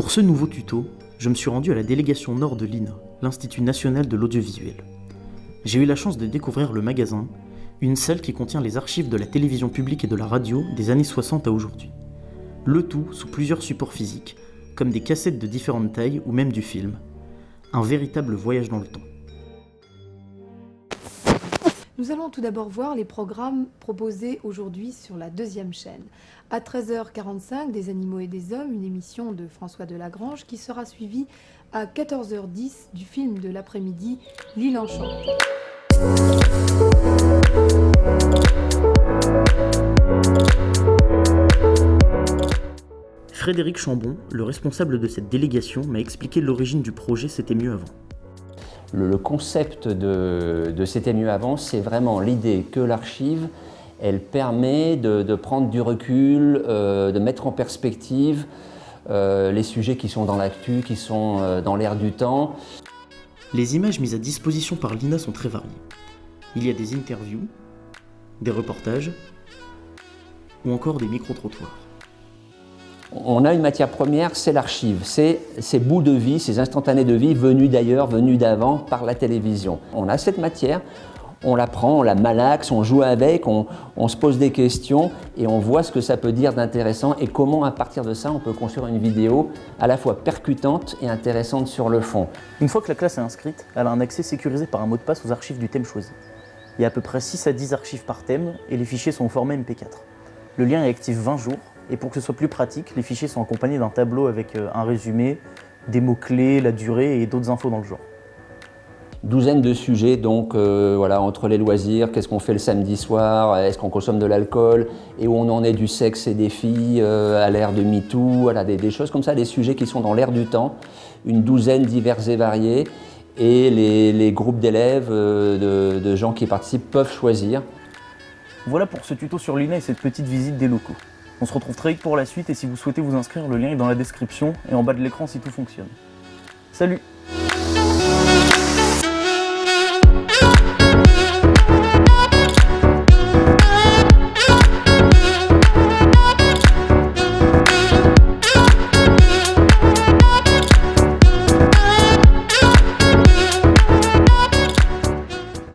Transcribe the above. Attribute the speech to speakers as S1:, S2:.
S1: Pour ce nouveau tuto, je me suis rendu à la délégation nord de l'INA, l'Institut national de l'audiovisuel. J'ai eu la chance de découvrir le magasin, une salle qui contient les archives de la télévision publique et de la radio des années 60 à aujourd'hui. Le tout sous plusieurs supports physiques, comme des cassettes de différentes tailles ou même du film. Un véritable voyage dans le temps.
S2: Nous allons tout d'abord voir les programmes proposés aujourd'hui sur la deuxième chaîne. À 13h45, Des animaux et des hommes, une émission de François Delagrange qui sera suivie à 14h10 du film de l'après-midi L'île enchantée.
S1: Frédéric Chambon, le responsable de cette délégation, m'a expliqué l'origine du projet C'était mieux avant.
S3: Le concept de C'était mieux avant, c'est vraiment l'idée que l'archive, elle permet de prendre du recul, de mettre en perspective les sujets qui sont dans l'actu, qui sont dans l'air du temps.
S1: Les images mises à disposition par l'INA sont très variées. Il y a des interviews, des reportages ou encore des micro-trottoirs.
S3: On a une matière première, c'est l'archive, c'est ces bouts de vie, ces instantanés de vie venus d'ailleurs, venus d'avant par la télévision. On a cette matière, on la prend, on la malaxe, on joue avec, on se pose des questions et on voit ce que ça peut dire d'intéressant et comment à partir de ça on peut construire une vidéo à la fois percutante et intéressante sur le fond.
S1: Une fois que la classe est inscrite, elle a un accès sécurisé par un mot de passe aux archives du thème choisi. Il y a à peu près 6 à 10 archives par thème et les fichiers sont au format MP4. Le lien est actif 20 jours. Et pour que ce soit plus pratique, les fichiers sont accompagnés d'un tableau avec un résumé, des mots-clés, la durée et d'autres infos dans le genre.
S3: Douzaine de sujets, donc voilà, entre les loisirs, qu'est-ce qu'on fait le samedi soir, est-ce qu'on consomme de l'alcool, et où on en est du sexe et des filles à l'ère de MeToo, voilà, des choses comme ça, des sujets qui sont dans l'air du temps, une douzaine divers et variés, et les groupes d'élèves, de gens qui participent peuvent choisir.
S1: Voilà pour ce tuto sur l'INA et cette petite visite des locaux. On se retrouve très vite pour la suite et si vous souhaitez vous inscrire, le lien est dans la description et en bas de l'écran si tout fonctionne. Salut!